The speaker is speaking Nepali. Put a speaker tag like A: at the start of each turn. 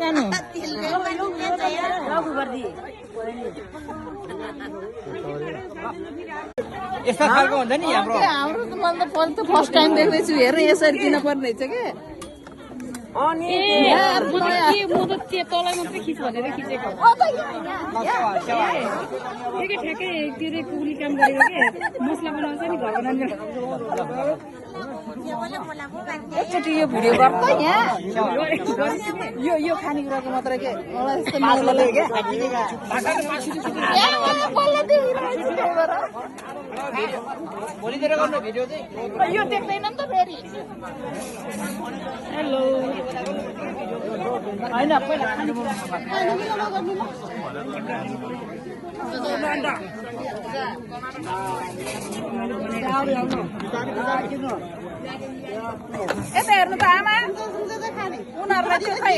A: जाने
B: यस्ता खालको हुन्छ नि हाम्रो
A: त मैले त फर्स्ट टाइम देख्दैछु हेर यसरी किन पर्ने छ के म त त्यो तँलाई मात्रै खिच भनेर खिचेको ठ्याक्कै त्यो कुली काम गरेको के मसला बनाउँछ नि घरको नानीहरू एकचोटि यो भिडियो गर्छ यहाँ यो खानेकुराको मात्रै के मलाई यस्तो
B: भोलितिर गर्नु भिडियो चाहिँ
A: यो देख्दैन नि त फेरि हेलो होइन पहिला यता हेर्नु त आमा उनीहरूलाई